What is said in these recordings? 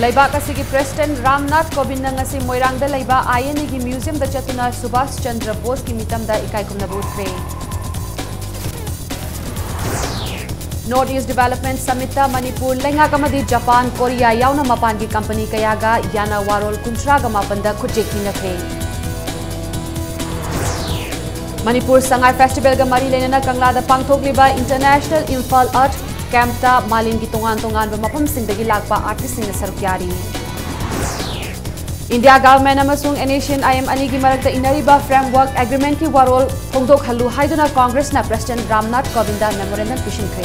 Laibak asigi President Ramnath Kovind ngasi Moirangda laiba INA gi museum da chatuna Subhash Chandra Bose ki mitamda ikai kumna butre. Northeast Development Summit ta Manipur lenga kamadi Japan Korea yauna mapan gi company kayaga yana warol kuntra ga mapanda khujeki nakre. Manipur Sangai Festival ga mari lenana Kangla da pangthokliba International Imphal Art Camp ta Malin ki tongan ba mapam singdagi lakpa artist sing saruk yari. India government amasung Asian IM ani gi marakta inariba framework agreement ki warol hongdok halu haiduna Congress na President Ramnath Kovind memorandum pishin kre.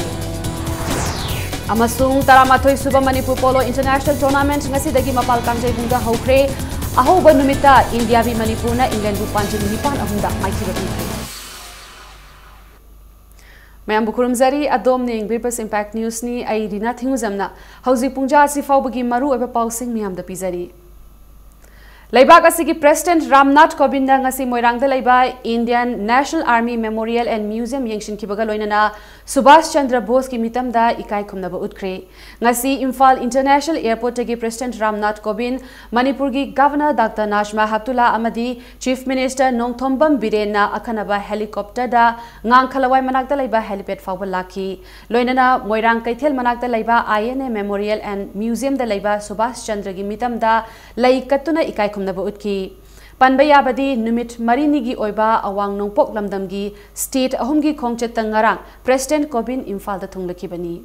Amasung taramathoi suba Manipur Polo International Tournament ngasi dagi mapal kangjai bungda hokre. Ahoba numita India bi Manipur na England bu panjin nipan ahunda maithira bi. Mayam bukurum zari adom ning Bipers Impact News ni ai rina thingu zamna hauzi pungja si faubagi maru eba pausing miyam da pizari. Laibak asigi President Ramnath Kovind ngasi Moirangda laiba Indian National Army Memorial and Museum yengshin kibaga loinana Subhash Chandra Bose ki mitamda ikai khumna ba utkre. Ngasi Imphal International Airport tagi President Ramnath Kovind Manipur gi Governor Dr. Najma Haptullah amadi Chief Minister Nongthombam Birena akhanaba helicopter da ngang khalawai manakta laiba helipad fawba laki. Loinana Moirang kaithel manakta laiba INA Memorial and Museum da laiba Subhash Chandra gi mitamda lai katuna ikai Utki Panbaya Badi Numit Marinigi Oiba Awang Nongpok Lamdamgi State Ahumgi Kongchet Tangarang President Kovind Imphal da Thunglakibani.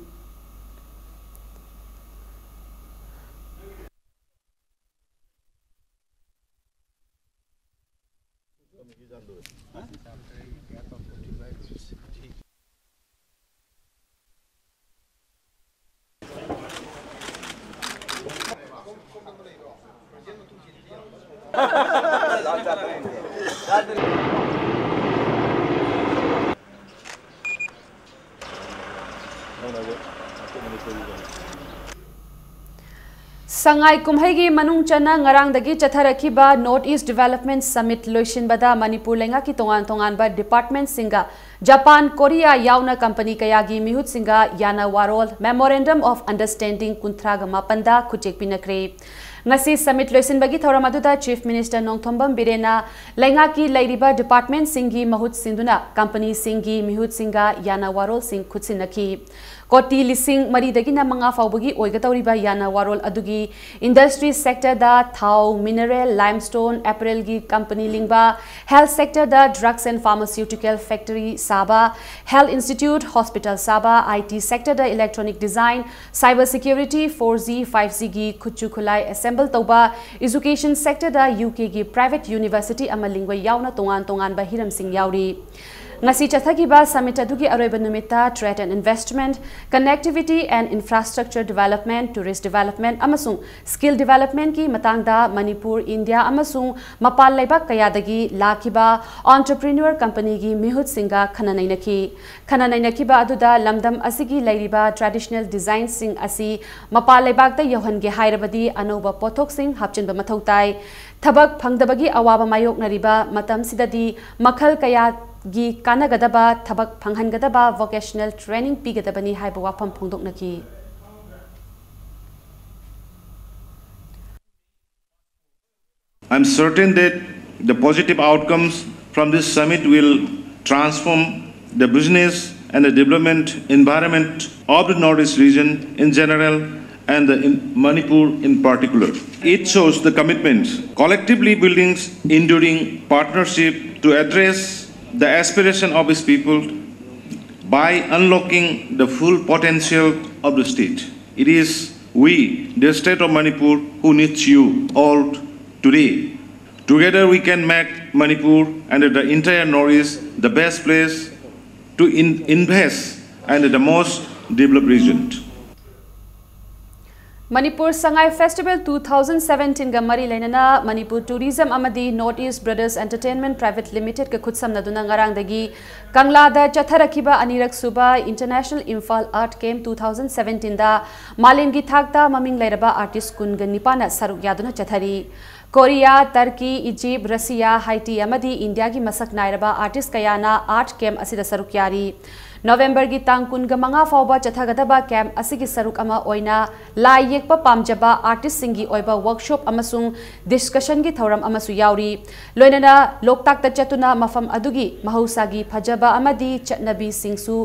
Sangai kumhaigi manung chana ngarang dagi chatharakiba Northeast Development Summit loishin bada Manipur lenga ki tongan ba department singa Japan Korea yauna company kayagi mihut singa yana warol Memorandum of Understanding kunthraga mapanda kuchek pinakre. Ngasi summit loisin bagi thoramaduda Chief Minister Nongthombam Birena lenga ki lairiba department singi mahut sinduna company singi mihut singa yana warol sing khutsinaki. Koti lising mari dagina manga faubagi oigatawriba yana warol adugi industry sector da thau mineral limestone apparel gi company lingba health sector da drugs and pharmaceutical factory saba health institute hospital saba IT sector da electronic design cyber security 4G 5G gi khuchu khulai assemble toba education sector da UK gi private university amalingwa yauna tongan ba hiram sing yauri. Ngasi chathagiba summit adugi aroiba numita trade and investment, connectivity and infrastructure development, tourist development amasung skill development ki matangda Manipur, India amasung mapal laibak kayadagi lakiba entrepreneur company gi mihut singa khananainaki ba aduda lamdam asigi lairiba traditional design sing asi mapal laibak da yohange hairabadi anoba pothok sing hapchinba mathautai thabak phangdabagi awaba mayok nariba matam sidadi makhal kaya gi kanagadaba thabak phanghangadaba vocational training pigadabani haiba wafam phongdoknaki. I'm certain that the positive outcomes from this summit will transform the business and the development environment of the Northeast region in general and in Manipur in particular. It shows the commitment, collectively building enduring partnership to address the aspiration of his people by unlocking the full potential of the state. It is we, the state of Manipur, who needs you all today. Together we can make Manipur and the entire Northeast the best place to invest and the most developed region. Manipur Sangai Festival 2017 ga mari lainana Manipur Tourism amadi Northeast Brothers Entertainment Private Limited ka khutsamna duna ngarang dagi Kangla da chatharakiba anirak suba International Imphal Art Camp 2017 da Malin gi thakta maming lairaba artist kun ga nipana saruk yaduna chathari Korea, Turkey, Egypt, Russia, Haiti अमदी India की मसक नायरबा artist कयाना art camp असिदा सरुक यारी। नवंबर की तांग कुनगा मंगा फाउबा चथगदबा कैम्प असिगी सरुक अमा ओइना लाई येकपा पामजबा आर्टिस्ट सिंगी ओइबा वर्कशॉप अमसुंग डिस्कशन की थौरम अमसु याउरी। लोइनना लोकताक चतुना मफम अदुगी महौसागी फजबा अमदी चटनबी सिंगसु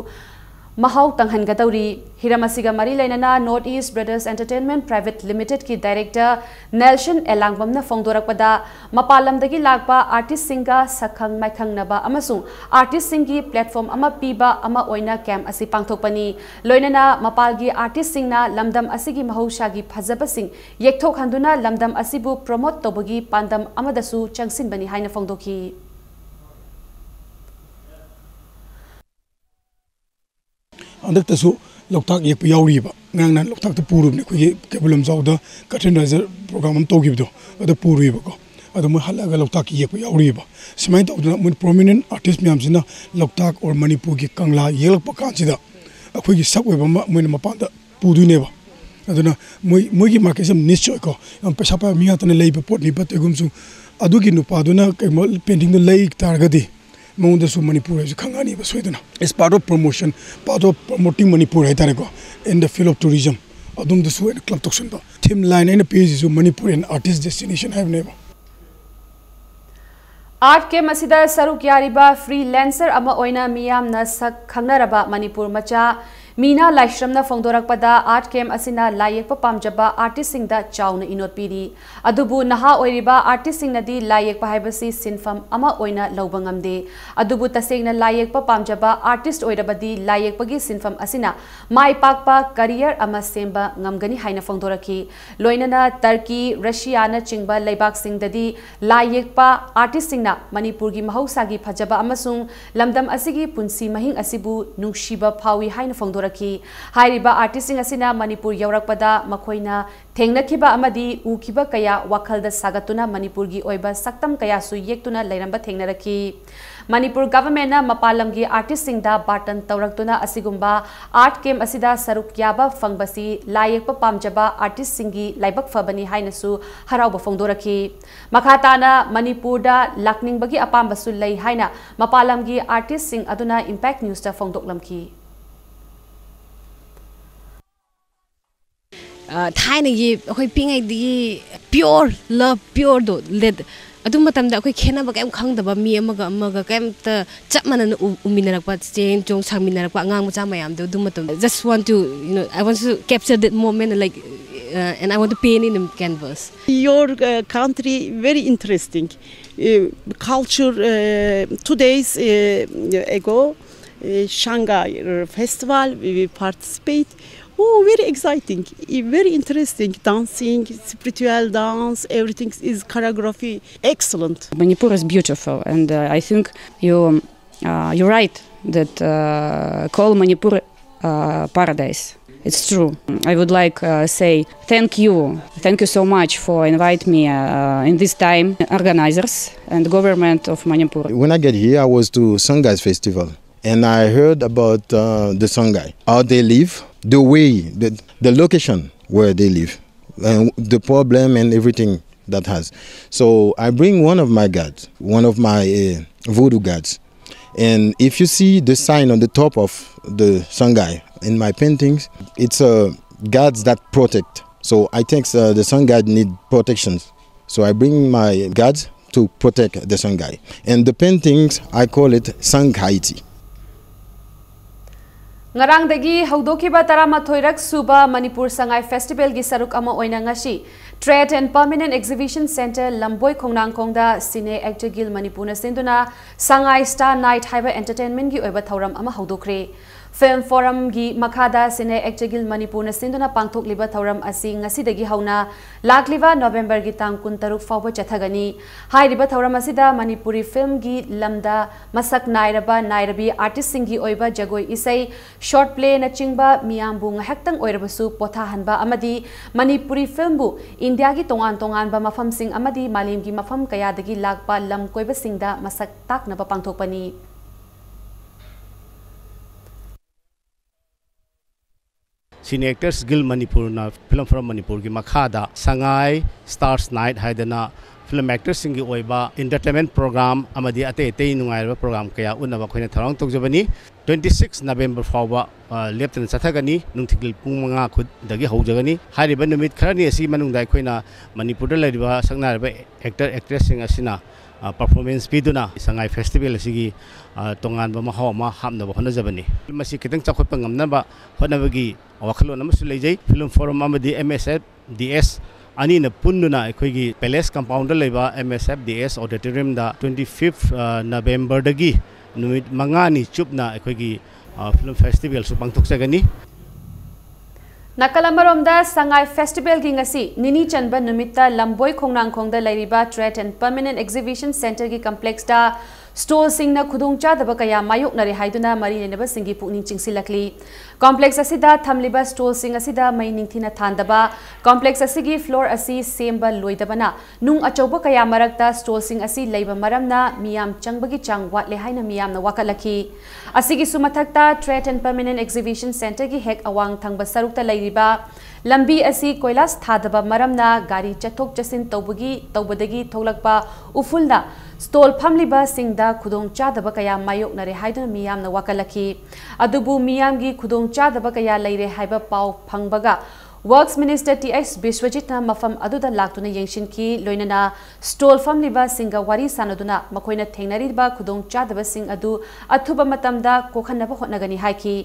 महौ तंगहनगदौरी। हिरमसिगा मरी लेनना North East brothers entertainment private limited की डायरेक्टर नेल्सन एलांगबमना फोंदोरकपदा मपालमदगी लागबा आर्टिस्ट सिंगा सखंग माइखंगनबा अमसुंग आर्टिस्ट सिंगी प्लेटफॉर्म अमा पीबा अमा ओइना कैम्प असि पांगथोकपनी। लोइनना मपालगी आर्टिस्ट सिंगना लमदम असिगी महौसागी फजबसिंग येक्थोखंदुना लमदम असिबु प्रमोट तोबगी पांदम अमदसु चंगसिनबनी हाइना फोंदोखी। अंदरतसु लोकताक येक यावरीबा ngang लोकताक त पुरुबने खुगे केबलम जाउदा कठिन राइजर प्रोग्राम हम तोगिबदो अदा पुरुइबको अदा म हल्लागा लोकताक येक यावरीबा सिमाइ तौदना मुन प्रोमिनेंट आर्टिस्ट म्यामसिना लोकताक और मणिपुर की कंगला येलकप कांसिदा अखोगी सब ओइबा मुन मपादा पुदुनेबा अदना मोगी मार्केट सम निश्चय को हम पैसा पा मियातने लेबा पोटनि पतेगुमसु अदुगी नुपादुना केमल पेंटिंग द लेक तारगदी Mongdasu Manipur is Kangani was Sweden. It's part of promotion, part of promoting Manipur in the field of tourism. Adum the Sweden Club Toxunda. Team line and a page is Manipurian artist destination have never. Art के मसीदा सरुक यारिबा freelancer अमा ओइना मियाम न सक खंगनरबा मणिपुर मचा Meena लाइश्रमना फोंदोरकपदा art camp असिना Layek पामजबा artist सिंगदा chown इनोट पीरी अदुबु नहा ओइरिबा artist सिंगनदी Layek हाइबसी सिनफम अमा ओइना लौबंगमदे अदुबु तसेंगना Layek पामजबा artist ओइरबदी लायेकपगी सिनफम असिना माइ पाकपा करियर अमा सेंबा ngमगनी हाइना फोंदोरकी लोइनना टर्की रशियाना चिंगबा लेबाक सिंगददी लायेकपा आर्टिस्ट सिंगना मणिपुर की महौसागी फजबा अमसुंग लमदम असिगी पुंसी महिंग असिबु नुंगशिबा फावी हाइना फोंदोरकी हाइरिबा आर्टिस्टिंग असिना मणिपुर यौरकपदा मखोइना थेंगनखिबा अमदी उखिबा कया वाखलदा सागतुना मणिपुर की ओइबा सक्तम कया सु येक्तुना लेरंबा थेंगनरकी मणिपुर गवर्नमेंट ना मपालम की आर्टिस्ट सिंगदा बाटन तौरक्तुना असिगुंबा आर्ट कैम्प असिदा सरुक याबा फंगबसी लायेकपा पामजबा आर्टिस्ट सिंगी लाइबक फबनी हाइनसु हराउबा फोंदोरकी मखाताना मणिपुरदा लाकनिंगबगी अपामबसु लई हाइना मपालम की आर्टिस्ट सिंग अदुना इंपैक्ट न्यूज ता फोंदोकलमकी थाइना ये अखोई पिंगाइदि प्योर लव प्योर दो लेद अदुम मतमदा अखोई खेनाबा कैम खंगदबा मी अमगा कैम त चपमनन उमिनरकपा चेन चोंग सांगमिनरकपा अंगांग मचा मयाम दो दुम मतम just want to I want to capture that moment like and I want to paint in the canvas. Your country very interesting culture 2 days ago Shanghai festival we participate. Oh, very exciting, very interesting, dancing, spiritual dance, everything is choreography, excellent. Manipur is beautiful, and I think you're right that call Manipur paradise. It's true. I would like say thank you so much for inviting me in this time, organizers and government of Manipur. When I get here, I was to Sangai's festival, and I heard about the Sangai, how they live. The way, the location where they live, and the problem and everything that has. So I bring one of my gods, one of my voodoo gods. And if you see the sign on the top of the Sangai in my paintings, it's gods that protect. So I think the Sangai need protections. So I bring my gods to protect the Sangai. And the paintings, I call it Sanghaiti. Ngarangdagi haudokiba taramathoirak suba Manipur Sangai Festival gi saruk ama oina ngasi Trade and Permanent Exhibition Center Lamboi Khongnangkhongda Cine Actor Guild Manipur na sinduna Sangai Star Night haiba entertainment gi oiba thauram ama haudokre Film Forum gi makhada Cine Actor Guild Manipur na sinduna pangthokliba thauram asi ngasidagi hauna lakliba November gi tang 13 fawba chathagani hairiba thauram asida Manipuri film gi lamda masak nairabi artist singi oiba jagoi isai short play na chingba miyambu ngahaktang oirabasu pothahanba amadi Manipuri film bu India ki tongan ba mafam sing amadi malim ki mafam kayadagi lakpa lam koiba singda masak takna ba pangthokpani Senior Actors Guild Manipur na Film from Manipur ki makhada Sangai Stars Night haidana film actors singi oiba entertainment program amadi ate nungai program kaya unaba khoina tharang tokjabani 26 November fawba leptan chathagani nungthigil pung manga khud dagi houjagani hariba numit kharani asi manungdai khoina Manipur da lariba sangna riba actor actress sing asina performance biduna Sangai festival asigi tongan ba mahaw ma hamna ba hona jabani masi kitang chakhot pangamna ba hona bagi wakhalo namasu lejai film forum amadi MSF DS ani na punna ekhoi palace compound leba MSF DS auditorium da 25th November dagi numit mangani chupna ekhoi film festival su pangthok sagani Nakalambaromda Sangai Festival gi ngasi nini chanba numita lamboi khongnang khongda lairiba Trade and Permanent Exhibition Center gi complex da stall singna khudungcha daba kaya mayok nare haiduna mari neneba singi pukning chingsilakli complex asida thamliba stall sing asida mai ningthina thandaba complex asigi floor asi semba loidabana nung achoba kaya marakta stall sing asi leiba maramna miyam changbagi chang watle haina miyamna wakalaki asigi sumathakta Trade and Permanent Exhibition Center gi hek awang thangba sarukta lairiba lambi asi koilas thadaba maramna gari chathok chasin tawbadagi tholakpa ufulna stall phamliba singda khudong chadaba kaya mayok nare haiduna miyamna wakalaki adubu miyamgi khudong chadaba kaya leire haiba pau phangbaga Works Minister T.S. Biswajitna mafam aduda laktuna yengshinki loinana stall famliba singa wari sanaduna makoina thengnariba khudong chadaba sing adu athuba matamda kokhanaba hotnagani haiki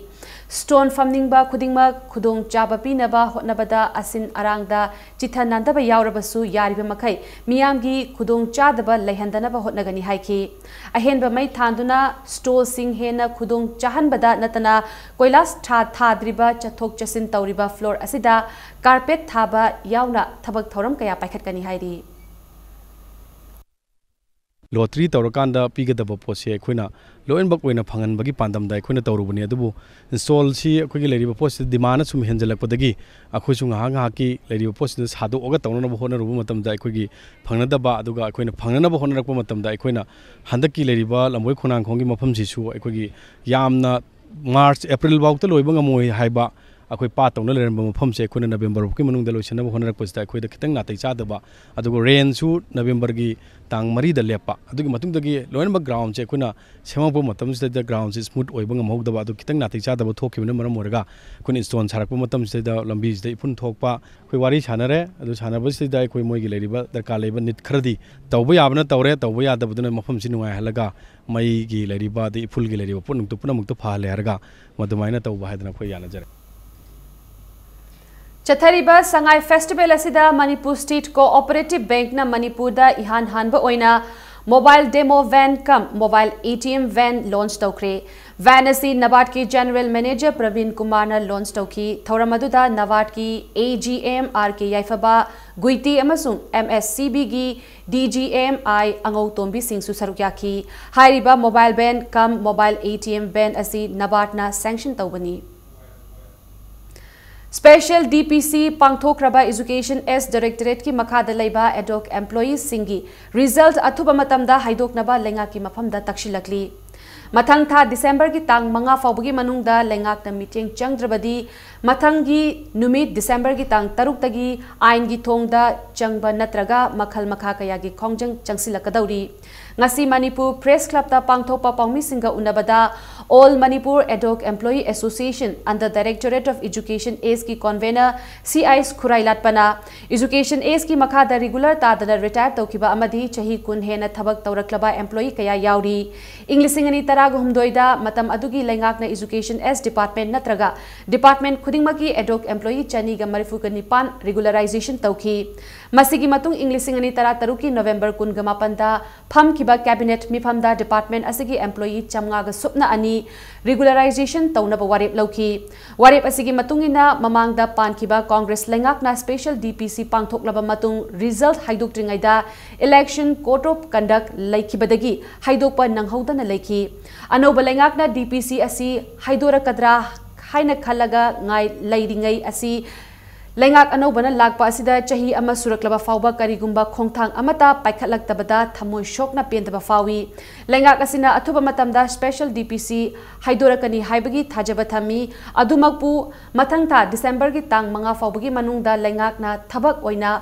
stone famningba khudingma khudong chaba pinaba hotnabada asin arangda chithanandaba yaurabasu yariba makai miyamgi khudong chadaba leihandanaba hotnagani haiki ahenba mai thanduna stall sing hena khudong chahanbada natana koilas thadriba chathok chasin tauriba floor asida carpet thaba yauna thabak thoram kaya paikhatkani hairi lottery tawrakanda pigadaba pose khoina loin bak oina phangan bagi pandam dai khoina tawrubani adubu install si khogi leriba post demand sum henjalakpadagi akhoi sunga hanga ki leriba post sadu oga tawna bo hona rubu matam dai khogi phangnadaba aduga khoina phangnana bo hona rakpa matam dai khoina handaki leriba lamboi khonang khongi mafam sisu khogi yamna March April bawta loiba ngamoi haiba akoi pa tawna leramba mafam se khona November ki manung da loisana bo hona rakpa sta khoi da khitang natai chadaba adugo rain su November gi tang mari da lepa adugi matung dagi loin ba ground che khuna semangpo matam se da ground is smooth oiba ngam hogdaba adu khitang natai chadaba thokibna maram oraga khun stone sarakpa matam se da lambi se ipun thokpa khoi wari chanare adu chanaba se da khoi moi gi leriba darka leba nit khradi tawba yabna tawre tawba yadabuduna mafam si nungai halaga mai gi leriba di phul gi leriba punung tu punamuk tu pha le harga madumaina tawba haidana khoi yana jare Chathariba Sangai Festival asida Manipur State Cooperative Bank na Manipur da ihan hanba oina mobile demo van kam mobile ATM van launch tawkre van asi Nabat ki General Manager Praveen Kumar na launch tawki thoramadu da Nabat ki AGM RK Yaifaba Guiti amasung MSCB gi DGMI angau tombi sing su sarukyaki hairiba mobile van kam mobile ATM van asi Nabat na sanction tawbani Special DPC Pangthokraba Education S Directorate ki makhada leiba ad hoc employees singi result athuba matamda haidoknaba lenga ki mafamda takshilakli mathang tha December ki tang manga fawbagi manungda lengak na meeting changdrabadi mathangi numit December ki tang taruk tagi ain gi thongda changba natraga makhal makha kaya gi khongjang changsilakadauri ngasi Manipur Press Club ta pangthopa pangmi singa unabada All Manipur Ad hoc Employee Association under Directorate of Education ACE ki convener CI Khurailat Pana Education ACE ki makhada regular tadana retire tawkiba amadi chahi kun hena thabak tawraklaba employee kaya yauri Englishingani taraga humdoida matam adugi lengak na Education ACE department natraga department khudingmaki ad hoc employee chani ga marifu ka nipan regularization tawki masigi matung Englishingani tara taruki November kun ga mapanda pham kiba cabinet mifamda department asigi employee chamnga ga supna ani regularization taunaba warep lauki warep asigi matungina mamangda pankiba Congress lengak na special DPC pangthoklaba matung result haidok tringaida election code of conduct laikibadagi haidokpa nanghauda na laiki anoba lengak na DPC asi haidora kadra haina khalaga ngai lairingai asi Lengak anobana lakpa asida chahi ama suraklaba fawba karigumba khongthang amata paikhatlaktabada thamoi shokna pentaba fawi lengak asina athuba matamda special DPC haidorakani haibagi thajaba thami adumakpu mathangta December gi tang manga fawbagi manungda lengakna thabak oina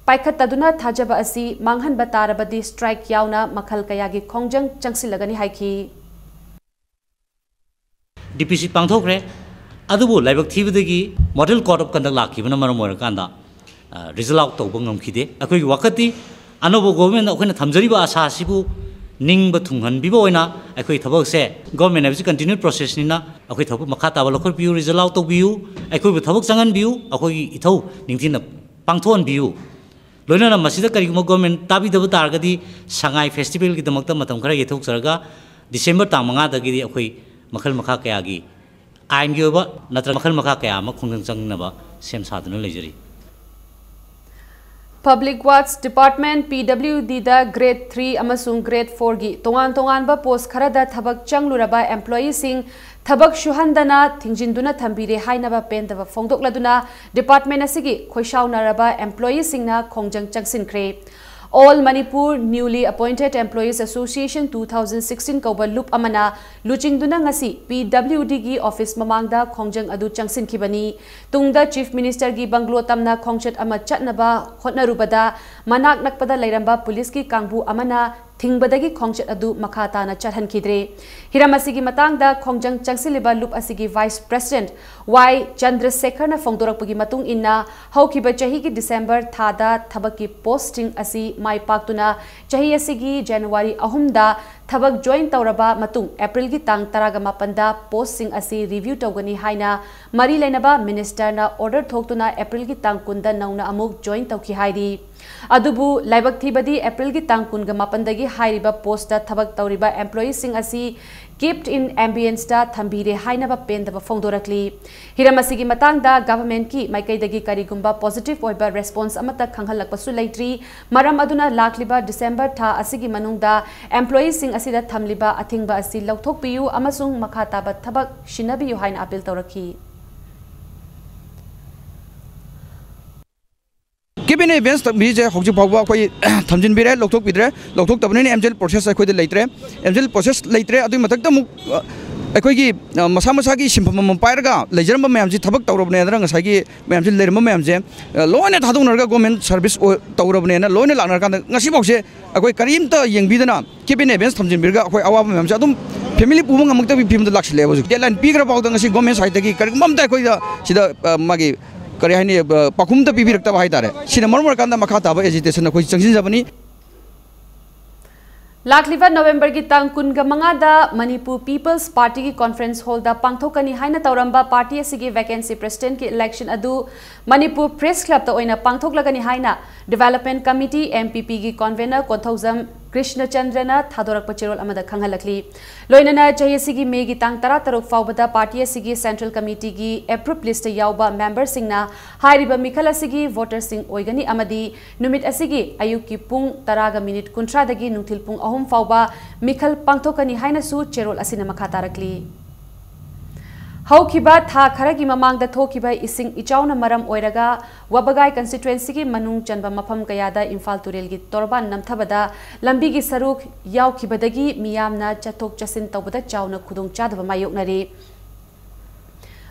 paikhataduna thajaba asi manghanba tarabadi strike yauna makhal kayagi khongjang changsilagani haiki DPC pangthokre adubu laibak thibadagi model code of conduct lakibana maram oirakanda result out tawba ngamkhide akoi wakati anobo government akhona thamjariba asa sibu ningba thunghanbiba oina akoi thabak se government abisi continued process nina akoi thabak makha taba lokhor piu result out tawbiu akoi thabak changan biu akoi ithau ningthina pangthon biu loina masida kariguma government tabi daba targadi sangai festival ki damakta matam khara yethok sarga December tang manga dagi akoi makhal makha kayagi I'm Yoba, Natra Makal Makaka, Makunganaba, Sam Sadana Legery. Public Works Department PWD da Grade 3 amasung Grade 4 gi tongan ba post kharada thabak changluraba employee sing thabak shuhandana thingjinduna thambire hainaba pendaba fongdokladuna department asigi khoishaunaraba employee singna khongjang changsinkre. All Manipur Newly Appointed Employees Association 2016 Kauba Loop Amana Luchingduna ngasi PWD gi office mamangda khongjang adu changsin kibani tungda Chief Minister gi banglo tamna khongchat ama chatnaba hotnarubada manak nakpada lairamba police ki kangbu amana thingbadagi khongchat adu makhata na chathan khidre hiramasigi matangda khongjang changsiliba loop asigi Vice President Y Chandrasekhar na fongdorakpagi matung inna haukiba chahi ki December thada thabaki posting asi mai paktuna chahi asigi January 3 da thabak join tauraba matung April gi tang 18 da posting asi review tawgani haina mari lainaba minister na order thoktuna April gi tang 10 da nauna amuk join tawki hairi adubu laibak thibadi April gi tang 18 dagi hairiba post da thabak tauriba employees sing asi kept in ambience da thambire hainaba pendaba fongdorakli hiramasigi matangda government ki maikaidagi karigumba positive oiba response amata khanghalakpasu leitri maram aduna lakliba December tha asigi manungda employees sing asida thamliba athingba asi lauthokpiu amasung makhataba thabak shinabiyu haina appeal tawraki Given events that we have Tamjin Bire, Lotok Vidre, Lotok Tabani, MGL process I could later, MGL process later, I do Matakam Akogi, Masamasaki, Shimpam Paraga, Legerma Mamji, Tabak Taurabana, Sagi, Mamji Lerma Mamje, Loan at Hadunarga Government Service or Taurabana, Loan Lanarkan, Nasiboxe, Akoi Karimta, Young Bidana, keeping events Tamjin Birga, our Mamjadum, family Puma among the people the luxury levels. Get and bigger about the government side, Karimam Takoida, Sida Magi. Karihani Pakumta Pibirakta Haidare. Sinamor Kanda Makata agitation of Japanese. Lakliva November gi tang kun ga mangada Manipur People's Party ki conference hall da pangthokani haina tauramba party asigi vacancy president ki election adu Manipur Press Club ta oina pangthoklagani haina development committee MPP gi convener Kothozam Krishna Chandrana Thadorak Pachirol amada khanghalakli loinana chayasigi megi tang taratarok fawbada party asigi central committee gi approved list yauba member singna hairiba mikhala sigi voter sing oigani amadi numit asigi ayuki pung taraga minute kuntra dagi nungthil pung ahum fawba mikhal pangthokani haina su cherol asina makhatarakli Haukiba tha kharagi mamangda thokiba ising ichauna maram oiraga wabagai constituency ki manung chanba mafam kayada Imphal Turel gi torban namthabada lambi gi saruk yaukibadagi miyamna chathok chasin tawbada chauna khudong chadaba mayoknari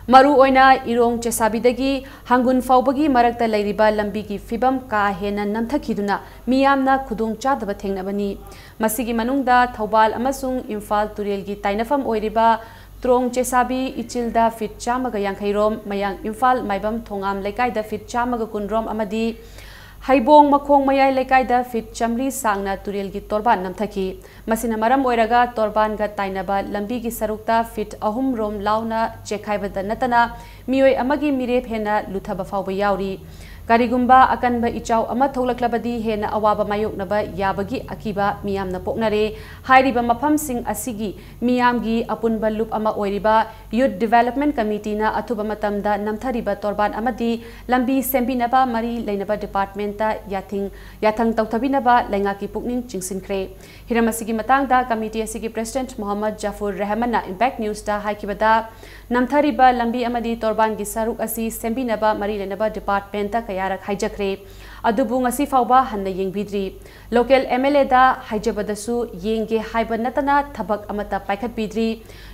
maru oina irong chesabidagi hangun fawbagi marakta leiriba lambi gi fibam ka hena namthakhiduna miyamna khudong chadaba thengnabani masigi manungda Thobal amasung Imphal Turel gi tainafam oiriba Trong Chesabi Ichilda Fit Chamaga Yankairom Mayang Imphal Maibam Thongam Lekaida Fit Chamaga Kunrom Amadi Haibong Makong Mayai Lekaida Fit Chamri Sangna Turil gi Torban Namthaki Masina Maram Oiraga Torban ga Tainaba Lambi gi Sarukta Fit Ahum Rom Launa Chekhaibada Natana Mioi Amagi Mirep Hena Luthaba Fawba Yauri Karigumba akanba ichau ama tholaklabadi hena awaba mayoknaba yabagi akiba miyamna poknare hairiba mafamsing asigi miyamgi apunba loop ama oiriba Youth Development Committee na athuba matamda namthariba torban amadi lambi sembinaba mari leinaba department ta yathang tawthabinaba laingaki pukning chingsinkre hiramasigi matangda committee asigi president Muhammad Jafur Rahman Impact News ta haikibada namthariba lambi amadi torban gi saruk asi sembinaba mari leinaba department ta kayarak haijakre adubu ngasi fawba hanna yengbidri local MLA da haijabadasu yenge haiba natana thabak amata paikhat bidri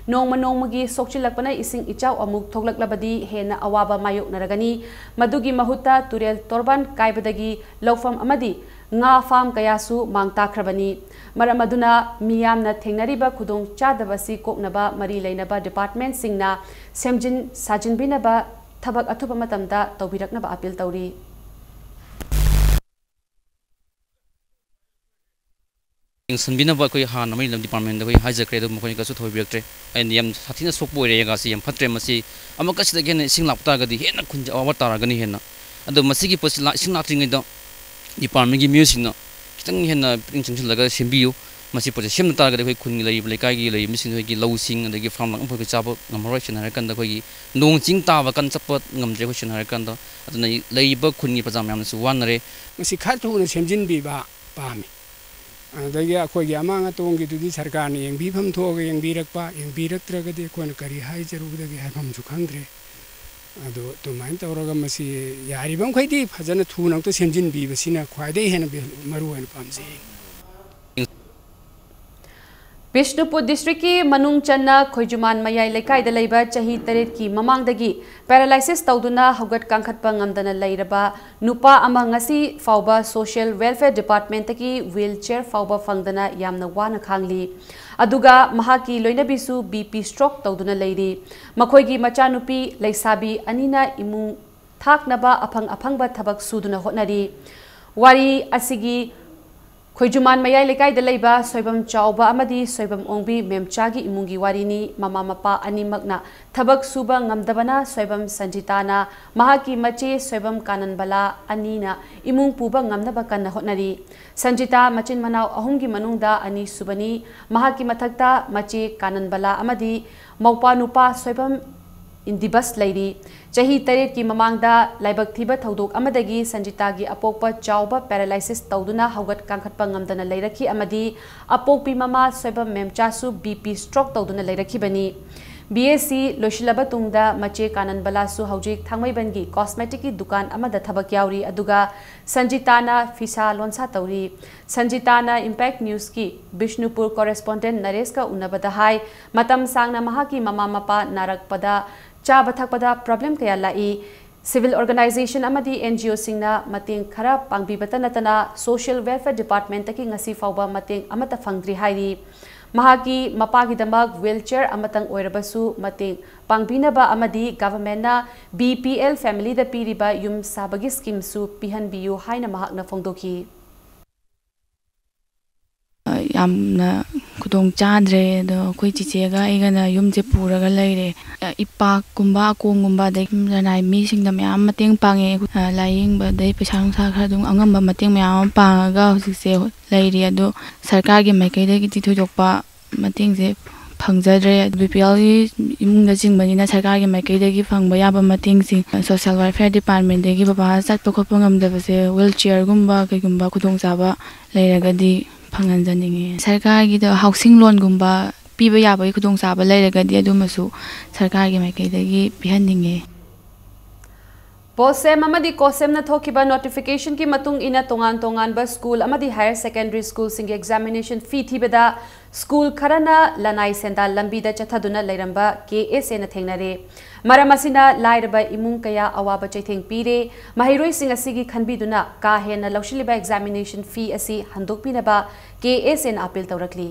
nongmagi sokchilakpana ising ichau amuk thoklaklabadi hena awaba mayok naragani madugi mahuta turel torban kaibadagi lawfam amadi nga farm kayasu mangtakrabani maramaduna miyamna thengnariba khudong chadabasi koknaba mari leinaba department singna semjin sajinbinaba thabak athuba matamda tawbiraknaba appeal tawri संबिनब कोई हान मई lump department कोई हाइजक्रे दो मखोनि कसु थोबिरक्ट्रे and यम साथिना सोकबो रेगा सी यम फत्रे मसी अम कसि gain सिंग लापता गदि हेन खुंज अवर तारागनि हेन अदो मसी की पसि सिंग लात्रिङै द डिपार्टमेंट की म्यूजिक न खितंग हेन पिंग चंगसिल लगा सेमबियु मसी पसे सेम तारगदि कोई खुन लई लेकाई गी लई मिसिन होई की लौसिंग अदगी फार्म लंग फोय चाबो ngमरोय शन हर कंद कोई नोंग चिंग ताबा कन चपत ngमजे कोई शन हर कंद अदन लईब खुनगी पजाम याम सु वानरे मसी खाथु ने सेमजिन बिबा पामी अदगी अखोगी अमांग तोंगी दुदी सरकार ने यंगबीफम थोग यंगबीरकपा यंगबीरक्त्रगदि कोन करी हाई जरुगदगी हाइफम सु खंग्रे अदो तुमाइन तौरगा मसी यारिबम खैदि फजन थुनंग तो सेमजिन बिबसिना ख्वाइदे हेन मरु हेन पामजे Bishnupur district ki manung channa khoijuman mayai lekai da leiba chahi taret ki mamangdagi paralysis tawduna hogat kangkhatpa ngamdana leiraba nupa ama ngasi fawba social welfare department ki wheelchair fawba fangdana yamna wana khangli aduga mahaki loinabisu BP stroke tawduna leiri makhoigi machanupi leisabi anina imung thaknaba aphangba thabak suduna hotnari wari asigi Khoijuman mayai lekai da leiba soibam chauba amadi soibam ongbi memchagi imungi warini mama mapa animakna thabak suba ngamdabana soibam sanjitana mahaki mache soibam kananbala anina imung puba ngamnaba kanna hotnari sanjita machin manau ahumgi manungda ani subani mahaki mathakta mache kananbala amadi maupa nupa soibam indibas leiri chahi taret ki mamangda laibak thiba thodok amadagi sanjita gi apokpa chauba paralysis tawduna hogat kangkhatpa ngamdana leirakhi amadi apokpi mama soibam memchasu BP stroke tawduna leirakhi bani BSc loshilaba tungda mache kanan balasu haujik thangmaibangi cosmetic ki dukan amada thabak yauri aduga sanjitana fisa lonsa tawri sanjitana Impact News ki Bishnupur correspondent Naresh ka unabada hai matam sangna mahaki mama mapa narakpada chaba thakpada problem kaya lai civil organization amadi NGO singna mateng khara pangbibata natana social welfare department taki ngasi fawba mateng amata fangdri hairi mahaki mapagi damak wheelchair amatang oirabasu mateng pangbinaba amadi government na BPL family da piriba yum sabagi scheme su pihan biu haina mahakna fongdoki yamna kudong chadre do koi chichega igana yumje puraga leire ipak kumba kongumba de ranai mi singda myam mateng pange laing ba de pesang sa khra dung angamba mateng myam pangaga hosise leire ado sarkar gi mai kai de gi thojokpa mateng je phangjadre BPL imungda jingbanina sarkar gi mai kai de gi phangba yaba mateng sing social welfare department de gi baba chatpa khoppa ngamda se wheelchair gumba kai gumba kudong chaba leiragadi phanganjaninge sarkar gi da housing loan gumba piba yabai khudong chaba leiragadi adumasu sarkar gi mai kai dagi pihanninge Posem amadi kosem na thokiba notification ki matung ina tongan ba school amadi higher secondary school sing examination fee thibeda school kharana lanai senda lambi da chathaduna leiramba KSA na thengnare maramasina lairba imung kaya awaba chaitheng pire mahiroi sing asigi khanbiduna ka hena lawshiliba examination fee asi handokpinaba KSA na appeal tawrakli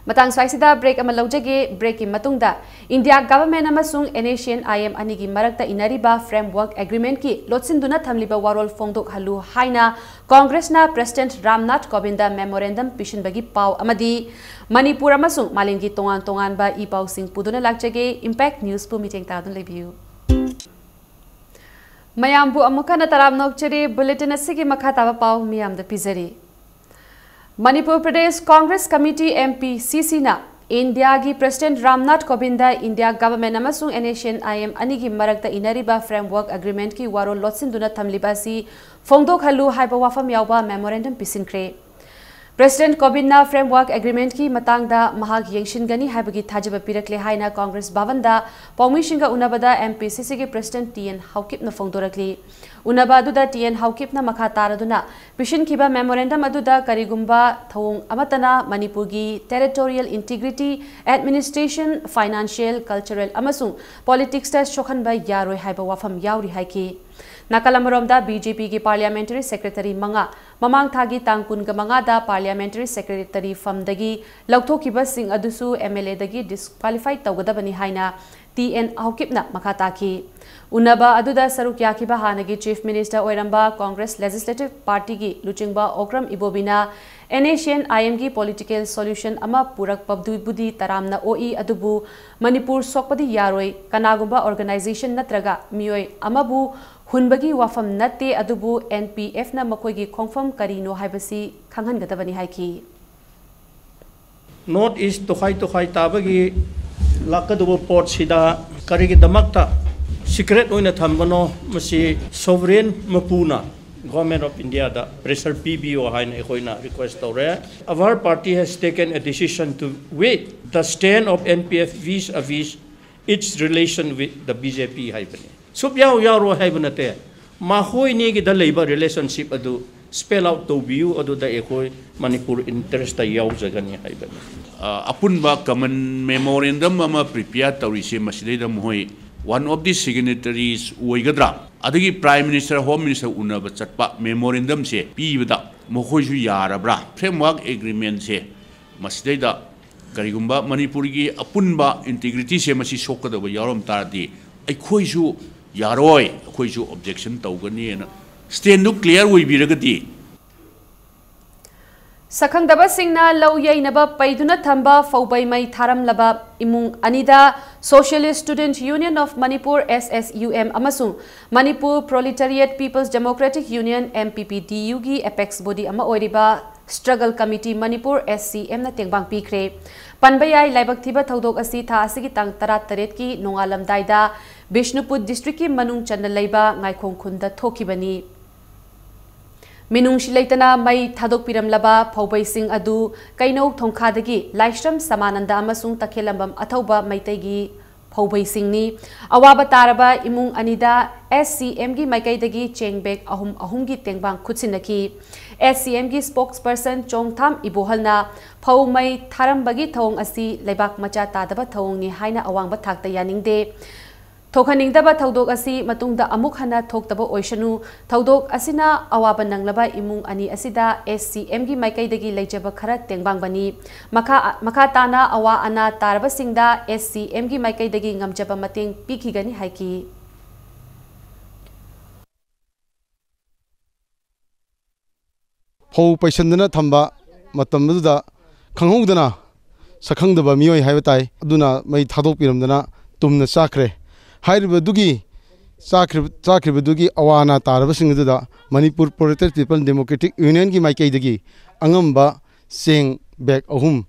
Matang swaisida break ama laujage break ki matungda India government amasung NACN IM anigi marakta inariba framework agreement ki lotsinduna thamliba warol fongdok halu haina Congress na President Ramnath Kovinda memorandum pishin bagi pau amadi Manipur amasung malingi tongan ba ipau sing puduna lakjage Impact News pu meeting ta dun lebiu Mayambu amukana taram nokchari bulletin asigi makha taba pau miyam da pizari. Manipur Pradesh Congress Committee MP CC na India gi President Ramnath Kovinda India government amasung NACN IM anigi marakta inariba framework agreement ki waro lotsinduna thamliba si fongdok halu haiba wafam yawba memorandum pisinkre. President Kovinda framework agreement ki matangda mahag yengshingani haibagi thajaba pirakle haina Congress bhavanda paumishinga unabada MPCC ki President TN Haukip na fongdorakli unaba aduda TN Haukip na makha taraduna pishin kiba memorandum aduda karigumba thong amatana Manipur gi territorial integrity administration financial cultural amasung politics ta shokhan ba yaroi haiba wafam yauri haiki Nakalamoromda BJP ki Parliamentary Secretary Manga Mamang Thagi Tangkun ga Manga da Parliamentary Secretary Famdagi Lauthokiba Singh adusu MLA dagi disqualified tawgadabani haina TN Haukipna makhataki Unaba aduda saruk yakiba hanagi Chief Minister Oiramba Congress Legislative Party gi Luchingba Okram Ibobina NACN IM gi political solution ama purak pabdu budi taramna OE adubu Manipur sokpadi yaroi kanagumba organization natraga mioi amabu Hunbagi wafam nate adubu NPF na makoigi confirm karino haibasi khanghan gadabani haiki North East to khai tabagi lakadubu port sida karigi damakta secret oina thambano masi sovereign mapuna Government of India da pressure PBO haina ekoina request tawre our party has taken a decision to wait the stand of NPF vis-a-vis its relation with the BJP haibani Subyaw yaro haibunate mahoi ni gi dalaiba relationship adu spell out to view adu da ekoi Manipur interest ta yaw jagani haibani apunba common memorandum ama prepare tawrise masidai mohoi one of the signatories oigadra adagi prime minister home minister unaba chatpa memorandum se pibada mohoi ju yarabra framework agreement se masidai da karigumba Manipur gi apunba integrity se masi sokadaba yarom tardi aikoi ju Yaroi, Koju objection Togani and stand no clear we be regadi. Sakang daba singna low yay naba paiduna thamba fawbay may tharam laba imung anida Socialist Student Union of Manipur SSUM amasung Manipur Proletariat People's Democratic Union MPPDU gi apex body ama oiriba Struggle Committee Manipur SCM na tengbang pikre. Panbayay laibak thiba thodok asi tha asigi tang tarat taret ki nongalam daida Bishnupur district ki manung chanda laiba ngaikong khunda thokibani Minung shilaitana mai thadok piram laba phawbai sing adu kaino thongkhadagi Laishram Samananda amasung takhelambam athauba maitegi phawbai singni awaba taraba imung anida SCM gi maikaidagi chengbek ahum gi tengbang khutsinaki SCM gi spokesperson Chongtham Ibohalna phawmai tharambagi thong asi laibak macha tadaba thong ni haina awangba thakta yaningde Thokhaningdaba thodok asi matungda amuk hana thoktaba oishanu thodok asina awaba nanglaba imung ani asida SCM gi maikaidagi leijaba khara tengbang bani makha tana awa ana taraba singda SCM gi maikaidagi ngamjaba mateng pikigani haiki Phau paisandana thamba matamduda khanghodana sakhangdaba miyoi haibatai aduna mai thadok piramdana tumna chakre Haibadugi Sakribadugi Awana Tarabasingda Manipur Proletariat People Democratic Union ki Maikaidagi Angamba Sing Back Ahum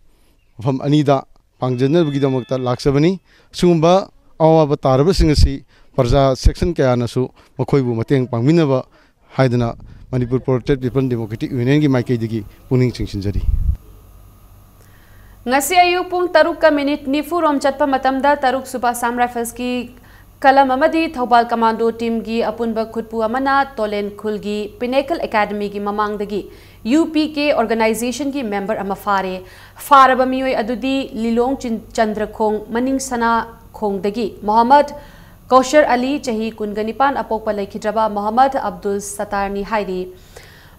from Anida Pangjana Bugidamata Laksabani Sumba Awa Tarabasingasi Parza section Kayanasu Makoibu Mateng Pangminava Haidana Manipur Proletariat People Democratic Union ki Maikaidagi Puning Chingshinjari Ngasi ayu pung taruk ka minute nifu rom chatpa matamda taruk suba Sam Rifles ki Kalam amadi Thobal Commando team gi apunba khutpu amana Tolen Khulgi Pinnacle Academy gi mamangdagi UPK organization gi member ama faraba miyoi adudi Lilong Chandra Khong Maning Sana Khongdagi Muhammad Kaushar Ali chahi kunganipan apokpa laikhidraba Muhammad Abdul Satarni haidi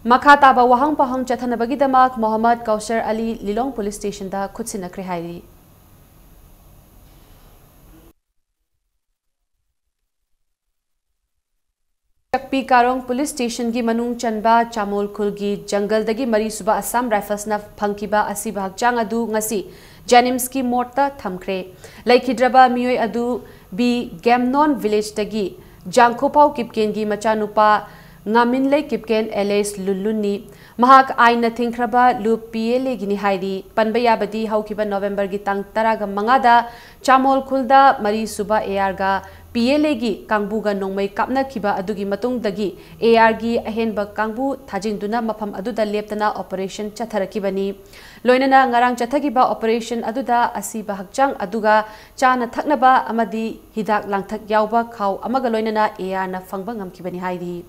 Makhataba wahang pahang chathanabagi damak Muhammad Kaushar Ali Lilong police station da khutsinakre haidi Chakpi Karong Police Station gi manung chanba Chamol Khulgi Jungle dagi mari suba Assam Rifles na phangkiba asiba hakchang adu ngasi Janims ki morta thamkre Laikhidraba miyoi adu bi Gamnon village dagi Jangkhopau Kipken gi machanupa Ngaminlei Kipken Alice Luluni Mahak Aina Thinkraba Lu PLA gini hairi Panbaya Badi Haukiba November gi tang taraga mangada Chamol Khulda Mari Suba AR PLA gi Kangbuga Nongmai Kapna Kiba Adugi Matung Dagi AR gi Ahenba Kangbu Thajingduna Mafam Aduda Leptana Operation Chatharakibani Loinana Ngarang Chathagiba Operation Aduda Asiba Hakchang Aduga Chana Thaknaba Amadi Hidak Langthak Yauba Khau Amaga Loinana AR na Fangbang Amkibani hairi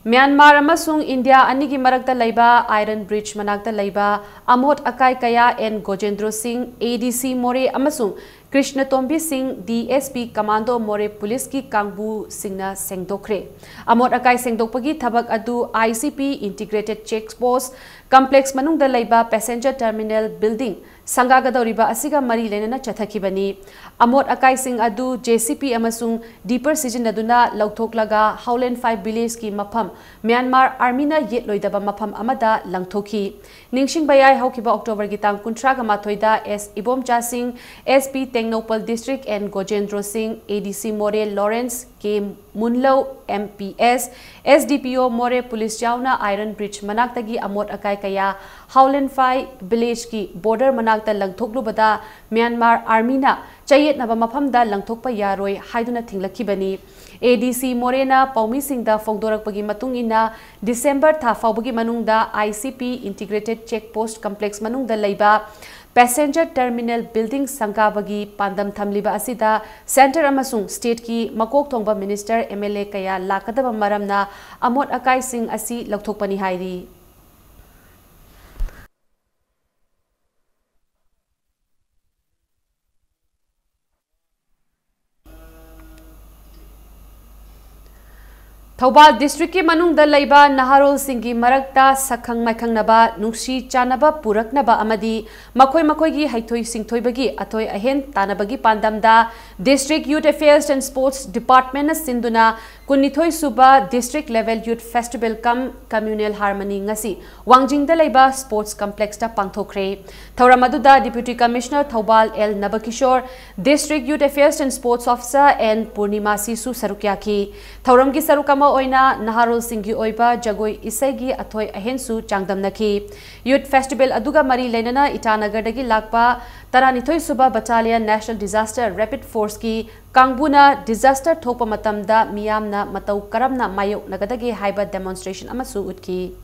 Myanmar amasung India anigi marakta laiba Iron Bridge manakta laiba Amot Akai Kaya and Gojendro Singh ADC More amasung Krishna Tombi Singh DSP Commando More Police ki Kangbu Singna Sengdokre Amot Akai Sengdokpagi Thabak Adu ICP Integrated Check Post Complex Manung da laiba Passenger Terminal Building Sangagadoriba Asiga Mari Lenana Chathakibani Amot Akai Singh Adu JCP amasung Deeper Season Aduna Lauthoklaga Howland 5 Village ki Mapam Myanmar Army na Yetloidaba Mapam Amada Langthoki Ningsing Bayai Haukiba October Gitang Kuntraga Mathoida S Ibomcha Singh SP Tengnopal District and Gojendro Singh ADC More Lawrence K Munlo MPS SDPO More Police Jauna Iron Bridge Manaktagi Amot Akai Kaya Howland 5 Village ki border manakta langthoklubada Myanmar Army na chayet naba mafamda langthokpa yaroi haiduna thinglakibani ADC Morena Paumi Singda Fongdorakpagi matungina December tha faubagi manungda ICP Integrated Check Post Complex manungda leiba Passenger Terminal Building Sangabagi Pandam Thamliba Asida Center amasung State ki Makok Thongba Minister MLA Kaya Lakadaba Maramna Amot Akai Singh Asi Lakthokpani hairi Thobal District ki manung da laiba Naharol Singhi Marakta Sakhang Maikangnaba Nuksi Chanaba Puraknaba Amadi Makoi Makoi Haitoi Singthoi Bagi Atoi Ahen Tanabagi Pandamda District Youth Affairs and Sports Department Sinduna Kunithoi Suba District Level Youth Festival Cum Communal Harmony Ngasi Wangjing da laiba Sports Complex ta Pangthokre Thoramaduda Deputy Commissioner Thobal L Nabakishore District Youth Affairs and Sports Officer and Purnima Sisu Sarukyaki Thoramgi Sarukama Oina Naharol Singhi Oiba Jagoi Isegi Athoi Ahensu Changdamnaki Youth Festival Aduga Mari Lenana Itanagadagi Lakpa Taranithoi Suba Battalion National Disaster Rapid Force ki Kangbuna Disaster Thopa Matamda Miyamna Matau Karamna Mayok Nagadagi Haiba Demonstration Amasu Utki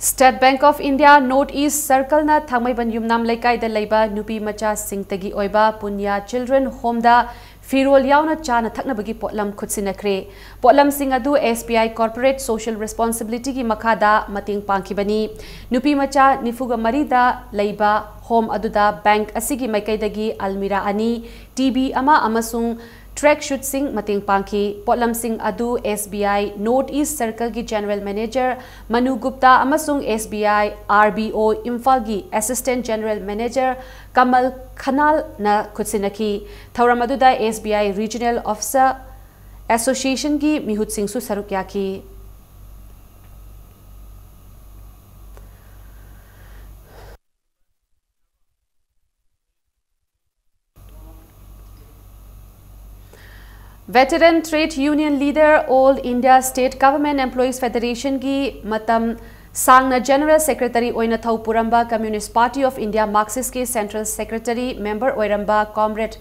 State Bank of India Northeast Circle na Thangmaiban Yumnam Laikai da Laiba Nupi Macha Singtagi Oiba Punya Children Home da Firol Yauna Chana Thaknabagi Potlam Kutsinakre Potlam Singadu SBI Corporate Social Responsibility ki Makada Mating Pangkibani Nupi Macha Nifuga Marida Laiba Home Aduda Bank Asigi Maikaidagi Almira Ani TB Ama Amasung Track Shoot Singh Mating Pangki Potlam Singh Adu SBI Northeast Circle ki General Manager Manu Gupta Amasung SBI RBO Imphal gi Assistant General Manager Kamal Khanal na Kutsinaki Thoramaduda SBI Regional Officer Association ki Mihut Singh Su Sarukyaki Veteran Trade Union Leader All India State Government Employees Federation ki Matam Sangna General Secretary Oina Thau Puramba Communist Party of India Marxist ki Central Secretary Member Oiramba Comrade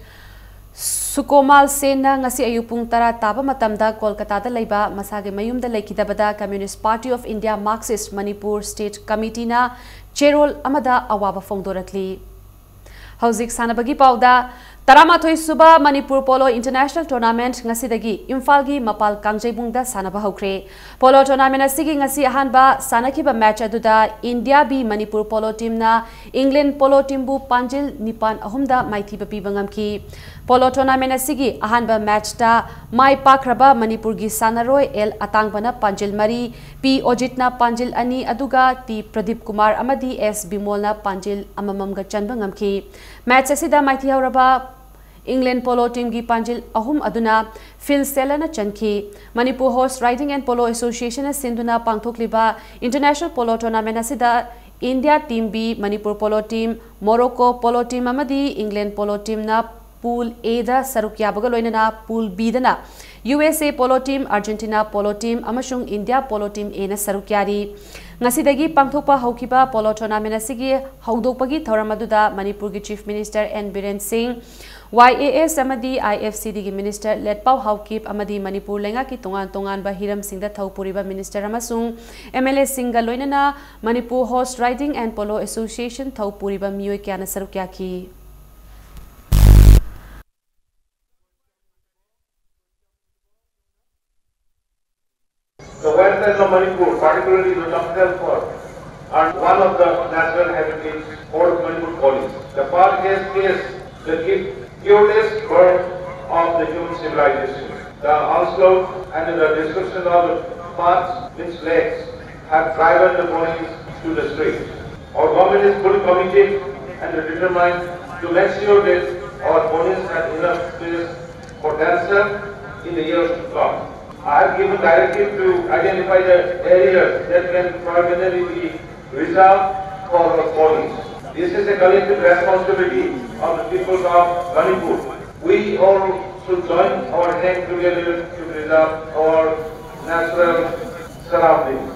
Sukomal Sena ngasi ayupung tara taba matamda Kolkata da laiba masage mayum da laikidabada Communist Party of India Marxist Manipur State Committee na Cherol amada awaba fongdorakli Hauzik sanabagi pauda Taramathoi Suba Manipur Polo International Tournament ngasidagi Imphal gi Mapal Kangjebungda sanaba hokre Polo Tournament asigi ngasi ahanba sanakiba match aduda India bi Manipur Polo team na England Polo team bu Panjil Nipan ahumda maithiba pibangamki Polo Tournament asigi ahanba match ta Mai Pakraba Manipur gi Sanaroi El Atangbana Panjil Mari P Ojitna Panjil Ani aduga T Pradeep Kumar amadi S Bimolna Panjil amamamga chanbangamki match asida maithi hauraba England Polo team gi Panjil ahum aduna Phil Selana chanki Manipur Horse Riding and Polo Association sinduna pangthokliba International Polo Tournament asida India Team B, Manipur Polo Team, Morocco Polo Team amadi England Polo Team na Pool A da saruk yabaga loinana Pool B dana USA Polo Team, Argentina Polo Team amashung India Polo Team A na saruk yari. Ngasidagi pangthokpa haukiba polo tournament asigi haudokpagi thoram aduda Manipur gi Chief Minister N Biren Singh, YAS amadi IFCD gi Minister Letpau Haukip amadi Manipur lenga ki tongan ba hiram singda thaupuriba Minister amasung MLA Singha loinana Manipur Horse Riding and Polo Association thaupuriba miyoi kyana saruk yaki. The wetlands of Manipur, particularly the Lamphel Forest, are one of the natural habitats for Manipur colonies. The park has faced the fiercest birth of the human civilization. The onslaught and the destruction of the parks, which lakes, have driven the colonies to the street. Our government is fully committed and determined to make sure that our colonies have enough space for themselves in the years to come. I have given directive to identify the areas that can permanently be reserved for our colonies. This is a collective responsibility of the people of Manipur. We all should join our hands together to preserve our natural surroundings.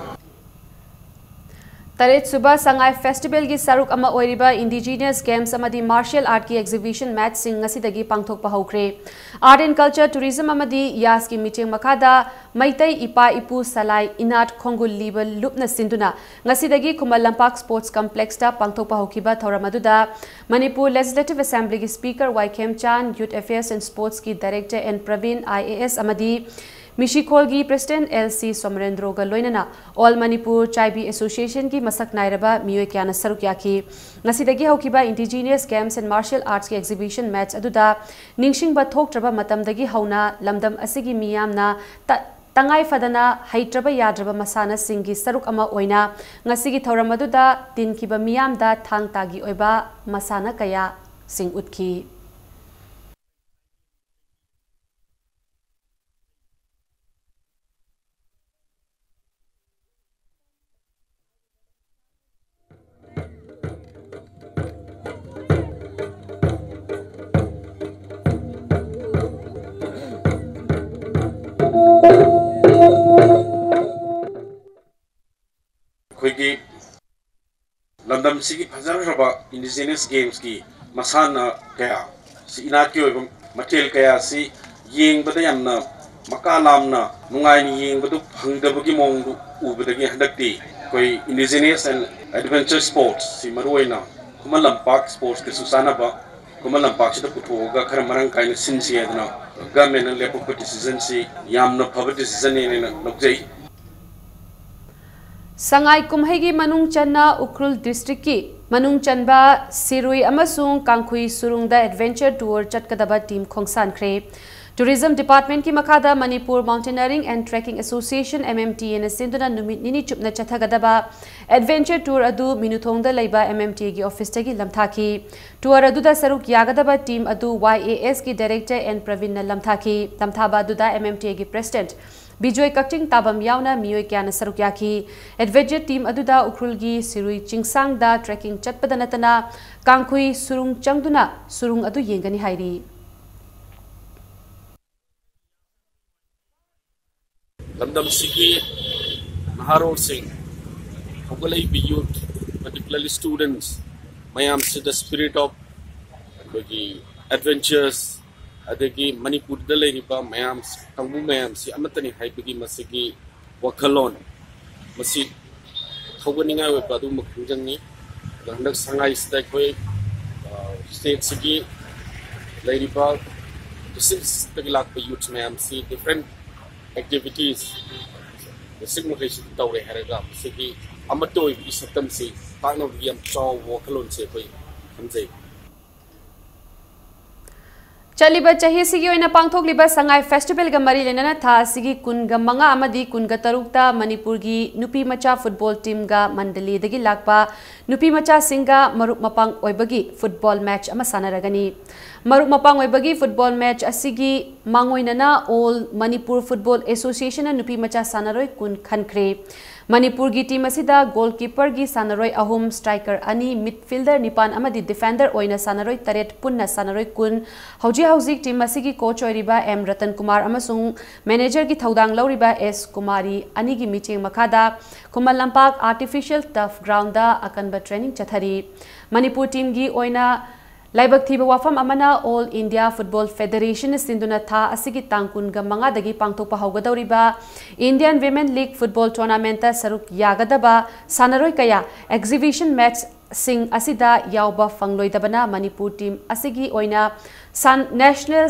Taret Suba Sangai Festival gi saruk ama oiriba indigenous games amadi martial art ki exhibition match sing ngasidagi pangthokpa hokre. Art and culture tourism amadi yas ki meeting makada maitai ipa ipu salai inat khongul libel lupna sinduna ngasidagi Kumal Lampak Sports Complex ta pangthokpa hokiba thoramaduda Manipur Legislative Assembly gi Speaker YKM Chan, Youth Affairs and Sports ki Director N Praveen IAS amadi Mishikolgi President LC Somerendro ga loinana All Manipur Chaibi Association ki masak nairaba miyoi kyana saruk yaki. Ngasidagi haukiba indigenous games and martial arts ki exhibition match aduda ningsing ba thoktraba matamdagi hauna lamdam asigi miyamna tangai fadana haitraba yadraba masana singi saruk ama oina ngasigi thoram aduda tinkiba miyamda thangtagi oiba masana kaya sing utki. Koigi London Sigi Pazaraba indigenous games ki masana kaya si inakyo material kaya si ying badayamna makalamna nungai ni ying badu hangdabagi mongdu ubadagi handakti koi indigenous and adventure sports si maruina Kumal Lampak sports ke susana ba Kumal Lampak sida putoga karamarang kaina sinsi edna government and lepo decision si yamna public decision ni nokjai. Sangai kumhegi manung channa Ukrul district ki manung chanba Sirui amasung Kangkhui surungda adventure tour chatkadaba team khongsan kre. Tourism Department ki makada Manipur Mountaineering and Trekking Association MMT na sinduna numit nini chupna chathagadaba adventure tour adu minuthongda leiba MMT gi office tagi lamthaki. Tour adu da saruk yagadaba team adu YAS ki director N Praveen na lamthaki. Lamthaba adu da MMT gi president Bijoy Kakting tabam yauna miyoi kyana saruk yaki. Adventure team aduda Ukrulgi Sirui Chingsang da trekking chatpada natana Kangkhui surung changduna surung adu yengani hairi. Landam Sigi Naharol Singh Hogalai youth, particularly students, Mayam see the spirit of adventures. Adagi Manipur Daleriba Mayam Tangu Mayam si Amatani Haipigi Masigi Wakalon Masi Hoganinga with Badu Makunjani, the Handak Sangai Stakeway, State Sigi, Ladybug, the six Tagilak youth Mayam see different activities. The signification Taure Haraga, Sigi Amato is a Tamsi, Tano Yam Chaw Wakalon Sepe, Hanze. Chaliba chahi sigi oina pangthokliba sangai festival ga mari lenana tha sigi kun ga manga amadi kun ga tarukta Manipur gi nupi macha football team ga mandali dagi lakpa nupi macha singa maruk mapang oibagi football match ama sanaragani maruk mapang oibagi football match asigi mangoinana All Manipur Football Association nupi macha sanaroi kun khankre Manipur gi team asida goalkeeper gi sanaroi ahum, striker ani, midfielder nipan amadi defender oina sanaroi taret punna sanaroi kun. Hauji team asigi coach oiriba M Ratan Kumar amasung manager gi thaudang lauriba S Kumari ani gi meeting makada Kumal Lampak artificial turf ground da akanba training chathari. Manipur team gi oina Laibak thiba wafam amana All India Football Federation sinduna tha asigi tangkun ga manga dagi pangtokpa haugadawriba Indian Women League Football Tournament ta saruk yagadaba sanaroi kaya exhibition match sing asida yauba fangloidabana Manipur team asigi oina national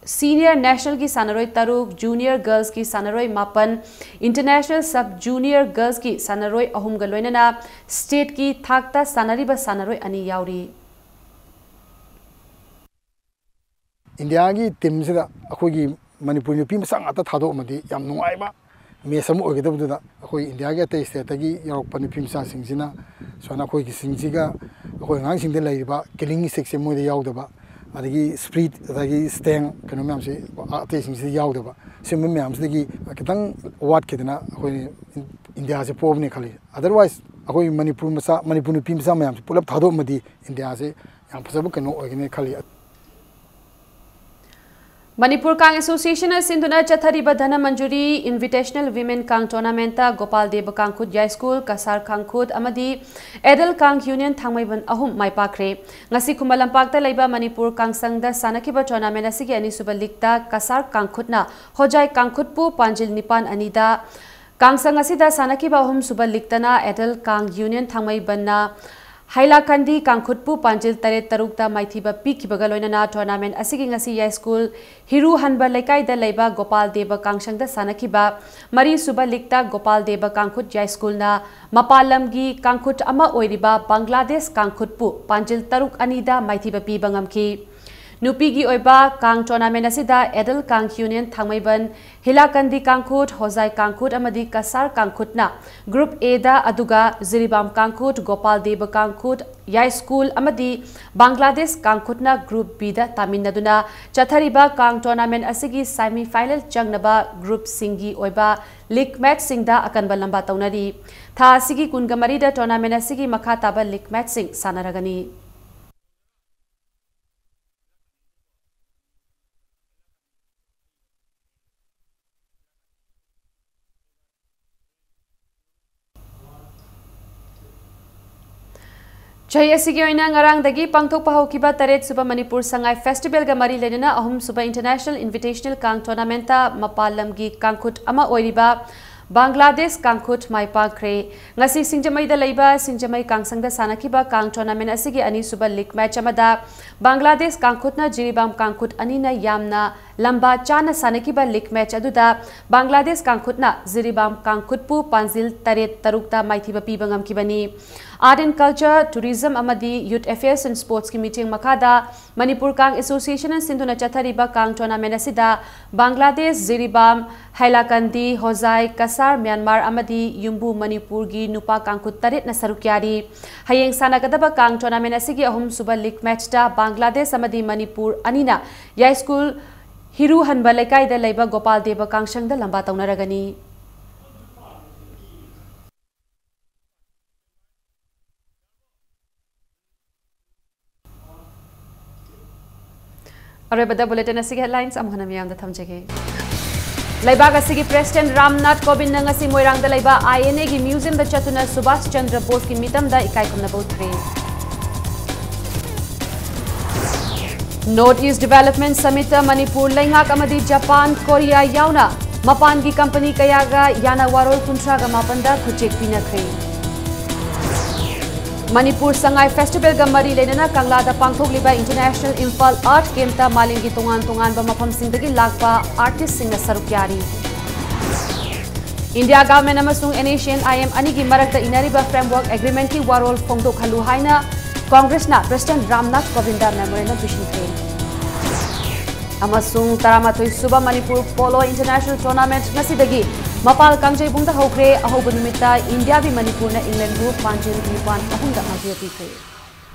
Senior National ki sanaroi taruk, Junior Girls ki sanaroi mapan, International Sub Junior Girls ki sanaroi ahum galoinana, State ki thakta sanariba sanaroi ani yauri. India की team से अखोगी मणिपुर नुपी मसा ngata thado amadi yam nungai ba me sam oigedab da akhoi India ge te state gi yorok नुपी मसा सिंगसिना सोना खोई की सिंगसिगा अखoi ngang sing de laiba killing section mo de yaudaba adagi spirit adagi stang kano myam se ate sing se yaudaba sim myam se gi kitang wat kidna akhoi India se pobne khali otherwise akhoi Manipur नुपी मसा myam pulap thado amadi India se yam phasab kano oigene khali. Manipur Kang Association Sinduna Chathariba Dhana Manjuri Invitational Women Kang Tournament Gopal Deva Kangkhut Jai School Kasar Kangkhut Amadi Edel Kang Union Thangmaiban Ahum Maipakre Ngasi Kumalampakta Laiba Manipur Kang Sangda Sanakiba Tournament Asigi Ani Suba Likta Kasar Kangkhutna Hojai Kangkhutpu Panjil Nipan Anida Kang Sangasida Sanakiba Ahum Suba Liktana Edel Kang Union Thangmaibanna Hailakandi Kangkhutpu Panjil Taret Tarukta Maithiba Piki Bagaloina Tournament Asigi Ngasi High School Hiru Hanba Lekai da Laiba Gopal Deva Kangshangda Sanakiba Mari Suba Likta Gopal Deva Kangkhut High School na Mapalamgi Kangkhut Ama Oiriba Bangladesh Kangkhutpu Panjil Taruk Anida Maithiba Pi Bangamki Nupigi Oiba Kang Tournament Asida Edel Kang Union Thangmaiban Hilakandi Kangkhut Hozai Kangkhut Amadi Kasar Kangkhutna Group A da Aduga Ziribam Kangkhut Gopal Deva Kangkhut Yai School Amadi Bangladesh Kangkhutna Group B da Taminaduna Chathariba Kang Tournament Asigi semi final changnaba Group Singi Oiba League match singda akanba lamba taunari Tha asigi kungamari da tournament asigi makha taba league match sing sanaragani. Chayasigi oina ngarang dagi pangthok pahaukiba taret suba Manipur Sangai Festival ga mari lenana ahum suba International Invitational Kang Tournament ta Mapalamgi Kangkhut ama oiriba Bangladesh Kangkhut Maipakre ngasi Singjamai da leiba Singjamai Kangsangda sanakiba Kang Tournament asigi ani suba league match amada Bangladesh Kangkhutna Jiribam Kangkhut anina yamna lamba chana sanakiba league match aduda Bangladesh Kangkhutna Jiribam Kangkhutpu Panjil Taret Tarukta Maithiba Pibangam kibani. Art and Culture, Tourism Amadi, Youth Affairs and Sports ki meeting makada Manipur Kang Association and Sinduna Chathariba Kang Tournament asida Bangladesh Jiribam Hailakandi Hozai Kasar Myanmar Amadi Yumbu Manipur gi Nupa Kangkhut Taret na sarukyari Hayeng Sanagadaba Kang Tournament asigi ahum suba league match da Bangladesh Amadi Manipur anina Yai School Hiru Hanba Lekai da Leiba Gopal Deva Kangshang da lamba taunaragani. Arabada bulletin asigi headlines amhana miyam da thamjage. Laibag asigi President Ramnath Kovind ngasi moirang da laiba INA gi museum da chatuna Subhash Chandra Bose ki mitam da ikai kumna bothre. Northeast Development Summit Manipur Laingak amadi Japan Korea yauna mapan gi company kayaga yana warol kuntra ga mapanda khuchek pinakre. Manipur Sangai Festival ga mari lenana Kangla da pangthokliba International Imphal Art Game ta malingi tongan ba mafam singdagi lakpa artist singna sarukyari. India government amasung NACN IM anigi marakta inariba framework agreement ki warol phongdok halu haina Congress na President Ramnath Kovind memorandum pishinkre. Amasung taramatoi suba Manipur Polo International Tournament ngasidagi Mapal Kangjay bungda hokre ahoba numita India bi Manipur na England bu Panjil Nipan ahunda agyo pikre.